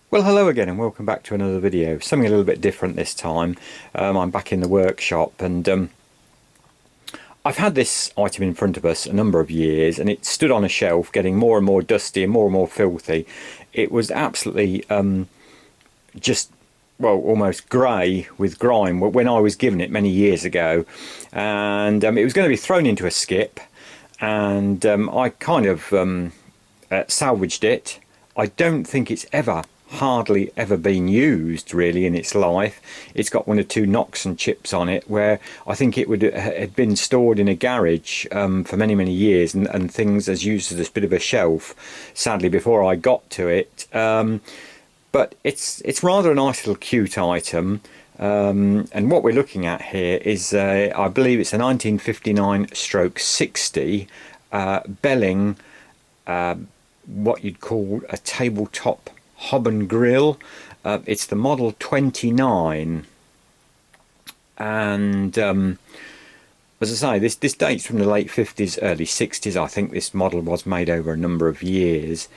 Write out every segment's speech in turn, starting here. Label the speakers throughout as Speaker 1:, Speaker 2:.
Speaker 1: Well, hello again and welcome back to another video. Something a little bit different this time. I'm back in the workshop and I've had this item in front of us a number of years and it stood on a shelf getting more and more dusty and more filthy. It was absolutely just, well, almost grey with grime when I was given it many years ago, and it was going to be thrown into a skip, and I kind of salvaged it. I don't think it's hardly ever been used really in its life. It's got one or two knocks and chips on it where I think it would had been stored in a garage for many years, and things as used as a bit of a shelf, sadly, before I got to it. But it's rather a nice little cute item, and what we're looking at here is I believe it's a 1959/60 Belling, what you'd call a tabletop hob and grill. It's the model 29, and as I say, this dates from the late 50s, early 60s. I think this model was made over a number of years,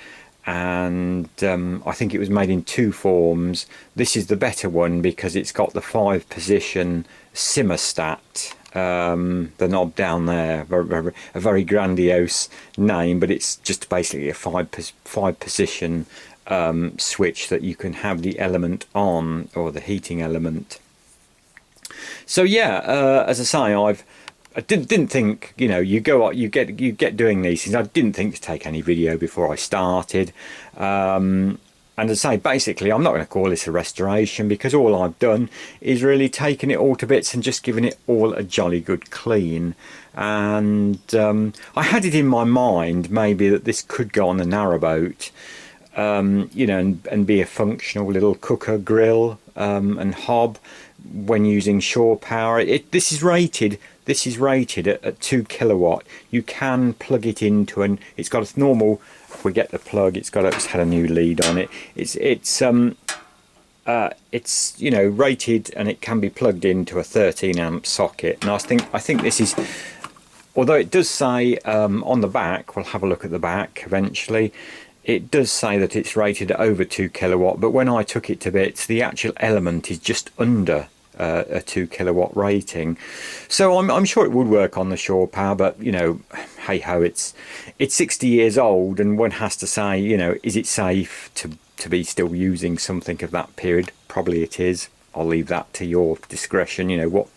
Speaker 1: and I think it was made in two forms. This is the better one because it's got the 5-position simmerstat, the knob down there, a very grandiose name, but it's just basically a five position switch that you can have the element on, or the heating element. So yeah, as I say, I didn't think, you know, you get doing these things. I didn't think to take any video before I started, and as I say, basically I'm not going to call this a restoration because all I've done is really taken it all to bits and just given it all a jolly good clean. And I had it in my mind maybe that this could go on a narrowboat, you know, and be a functional little cooker, grill, and hob when using shore power. This is rated at 2 kilowatt. You can plug it into, and it's got a normal, if we get the plug, it's had a new lead on it. It's you know, rated, and it can be plugged into a 13 amp socket. And I think this is, although it does say on the back, we'll have a look at the back eventually, it does say that it's rated at over 2 kilowatt, but when I took it to bits, the actual element is just under a 2 kilowatt rating. So I'm sure it would work on the shore power, but you know, hey ho, it's 60 years old, and one has to say, you know, is it safe to be still using something of that period? Probably it is. I'll leave that to your discretion. You know,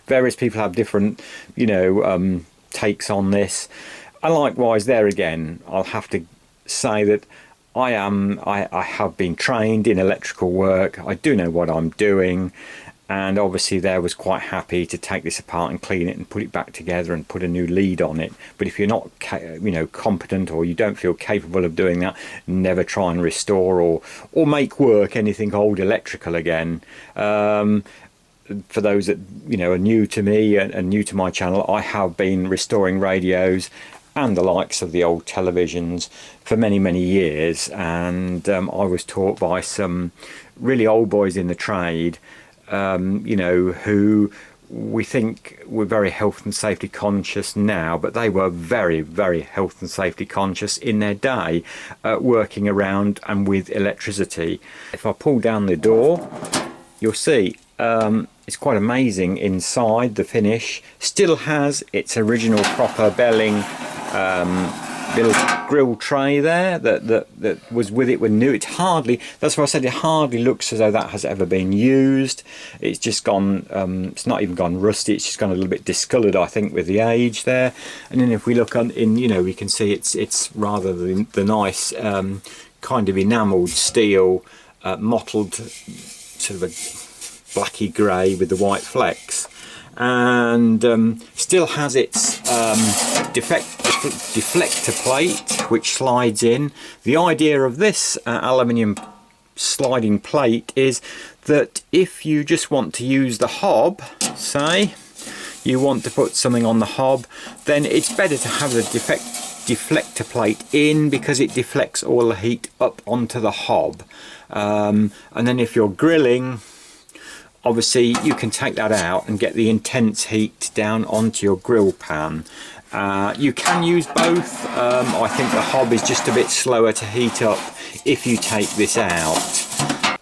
Speaker 1: various people have different, you know, takes on this. And likewise, there again, I'll have to say that I have been trained in electrical work. I do know what I'm doing, and obviously there was quite happy to take this apart and clean it and put it back together and put a new lead on it. But if you're not, you know, competent, or you don't feel capable of doing that, never try and restore or make work anything old electrical again. For those that, you know, are new to me and new to my channel, I have been restoring radios and the likes of the old televisions for many years, and I was taught by some really old boys in the trade, you know, who we think were very health and safety conscious now, but they were very health and safety conscious in their day, working around and with electricity. If I pull down the door, you'll see it's quite amazing inside. The finish still has its original proper Belling little grill tray there that was with it when new. It hardly, that's why I said it hardly looks as though that has ever been used. It's just gone, it's not even gone rusty, it's just gone a little bit discoloured, I think, with the age there. And then if we look in, you know, we can see it's rather the nice kind of enamelled steel, mottled sort of a blacky grey with the white flecks, and still has its deflector plate which slides in. The idea of this aluminium sliding plate is that if you just want to use the hob, say you want to put something on the hob, then it's better to have the deflector plate in, because it deflects all the heat up onto the hob, and then if you're grilling, obviously you can take that out and get the intense heat down onto your grill pan. You can use both. I think the hob is just a bit slower to heat up if you take this out.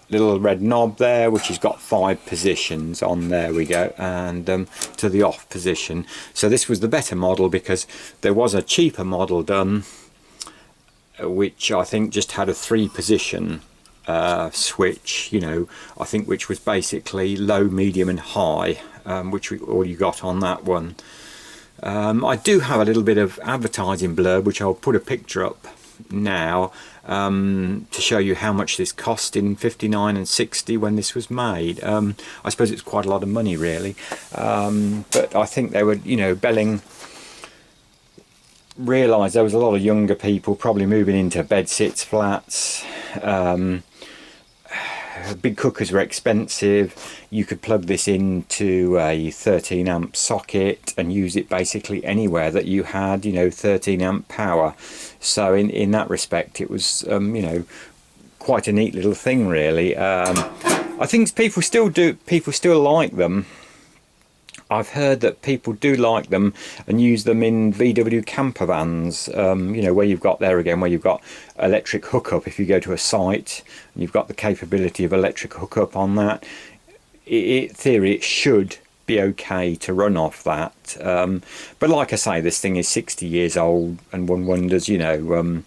Speaker 1: little red knob there, which has got 5 positions on. There we go, and to the off position. So this was the better model, because there was a cheaper model done which I think just had a 3 position switch, you know, I think, which was basically low, medium and high, which all you got on that one. I do have a little bit of advertising blurb, which I'll put a picture up now, to show you how much this cost in 59 and 60 when this was made. I suppose it's quite a lot of money, really, but I think they were, you know, Belling realised there was a lot of younger people probably moving into bed-sits flats. Big cookers were expensive. You could plug this into a 13 amp socket and use it basically anywhere that you had, you know, 13 amp power. So in that respect, it was, you know, quite a neat little thing, really. I think people still like them. I've heard that people do like them and use them in VW camper vans, you know, where you've got, there again, where you've got electric hookup. If you go to a site and you've got the capability of electric hookup on that, in theory it should be okay to run off that. But like I say, this thing is 60 years old, and one wonders, you know,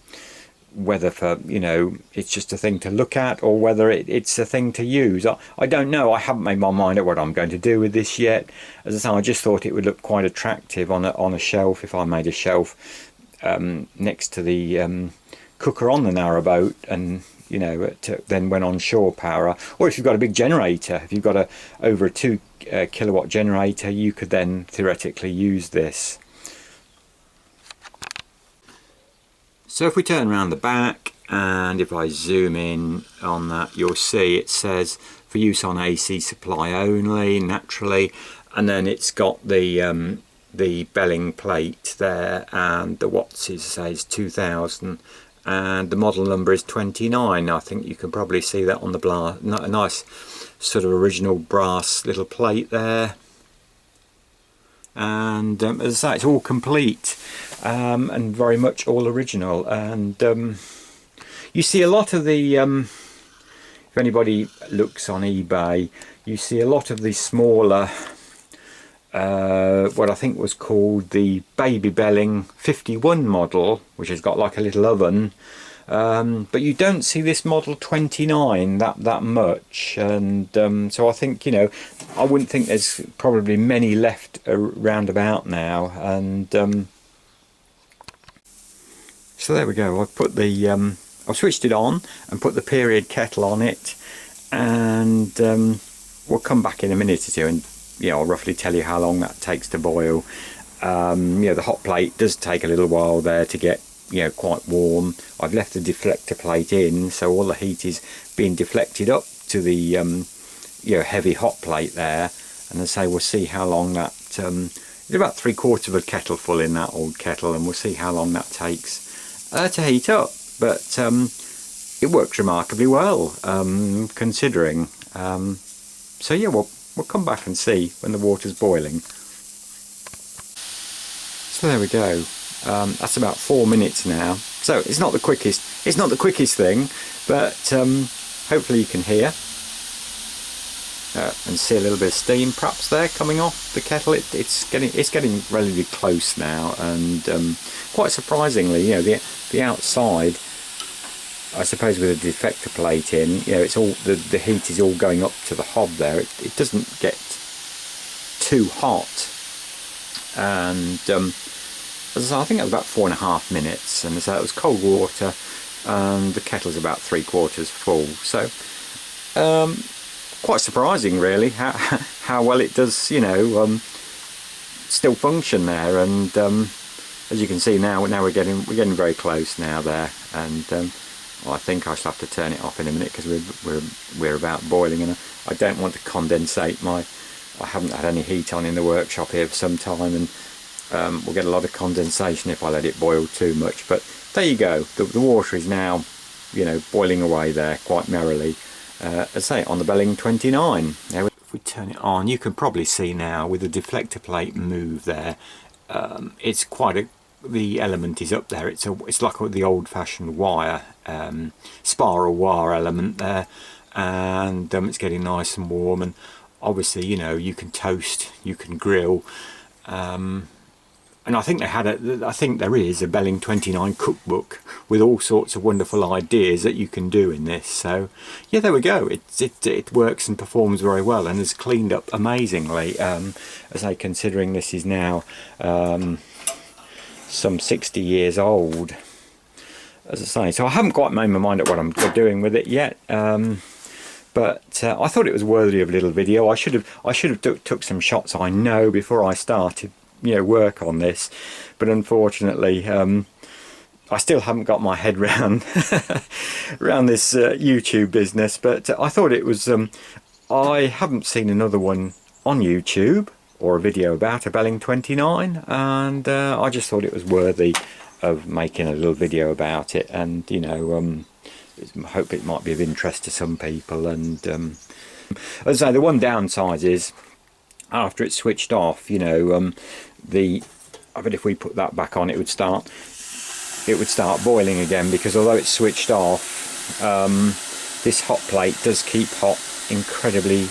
Speaker 1: whether, for, you know, it's just a thing to look at, or whether it's a thing to use. I don't know. I haven't made my mind up what I'm going to do with this yet. As I say, I just thought it would look quite attractive on a shelf, if I made a shelf next to the cooker on the narrowboat, and, you know, then went on shore power. Or if you've got a big generator, if you've got over a 2 kilowatt generator, you could then theoretically use this. So if we turn around the back, and if I zoom in on that, you'll see it says for use on AC supply only, naturally, and then it's got the Belling plate there, and the watts says 2000, and the model number is 29. I think you can probably see that on the a nice sort of original brass little plate there. And as I say, it's all complete, and very much all original. And you see a lot of the, if anybody looks on eBay, you see a lot of the smaller, what I think was called the Baby Belling 51 model, which has got like a little oven. But you don't see this model 29 that much, and so I think, you know, I wouldn't think there's probably many left around about now. And so there we go. I've put the I've switched it on and put the period kettle on it, and we'll come back in a minute or two, and yeah, I'll roughly tell you how long that takes to boil. You know, the hot plate does take a little while there to get, you know, quite warm. I've left the deflector plate in, so all the heat is being deflected up to the you know, heavy hot plate there. And as I say, we'll see how long that there's about 3/4 of a kettle full in that old kettle, and we'll see how long that takes to heat up. But it works remarkably well, considering. So yeah, we'll come back and see when the water's boiling. So there we go. That's about 4 minutes now. So it's not the quickest thing, but hopefully you can hear and see a little bit of steam perhaps there coming off the kettle. It's getting relatively close now, and quite surprisingly, you know, the outside, I suppose with a deflector plate in, you know, it's all the heat is all going up to the hob there. It doesn't get too hot, and as I think it was about 4.5 minutes, and so it was cold water, and the kettle's about 3/4 full. So quite surprising, really, how well it does, you know, still function there. And as you can see now we're getting very close now there, and well, I think I shall have to turn it off in a minute, because we're about boiling, and I don't want to condensate I haven't had any heat on in the workshop here for some time, and we'll get a lot of condensation if I let it boil too much. But there you go, the water is now, you know, boiling away there quite merrily, as I say, on the Belling 29. Now if we turn it on, you can probably see now with the deflector plate move there, it's quite the element is up there. It's like the old-fashioned wire, spiral wire element there, and it's getting nice and warm. And obviously, you know, you can toast, you can grill, and I think I think there is a Belling 29 cookbook with all sorts of wonderful ideas that you can do in this. So yeah, there we go. It works and performs very well, and has cleaned up amazingly. As I considering this is now some 60 years old, as I say. So I haven't quite made my mind up what I'm doing with it yet. But I thought it was worthy of a little video. I should have took some shots, I know, before I started, you know, work on this. But unfortunately, I still haven't got my head round around this YouTube business. But I thought it was. I haven't seen another one on YouTube or a video about a Belling 29, and I just thought it was worthy of making a little video about it. And you know. I hope it might be of interest to some people. And as I say, the one downside is after it's switched off, you know, I bet if we put that back on, it would start boiling again, because although it's switched off, this hot plate does keep hot incredibly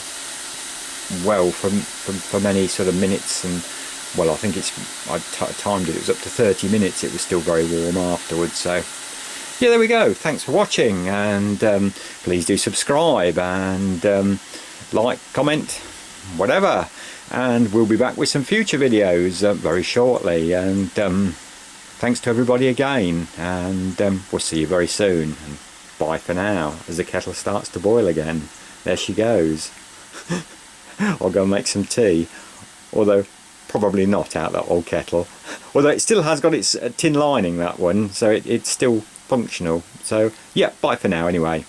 Speaker 1: well for many sort of minutes. And well, I think I timed it, it was up to 30 minutes. It was still very warm afterwards. So yeah, there we go. Thanks for watching, and please do subscribe and like, comment, whatever. And we'll be back with some future videos very shortly. And thanks to everybody again, and we'll see you very soon. And bye for now, as the kettle starts to boil again. There she goes. I'll go and make some tea, although probably not out that old kettle. Although it still has got its tin lining, that one, so it's still functional. So yeah, bye for now anyway.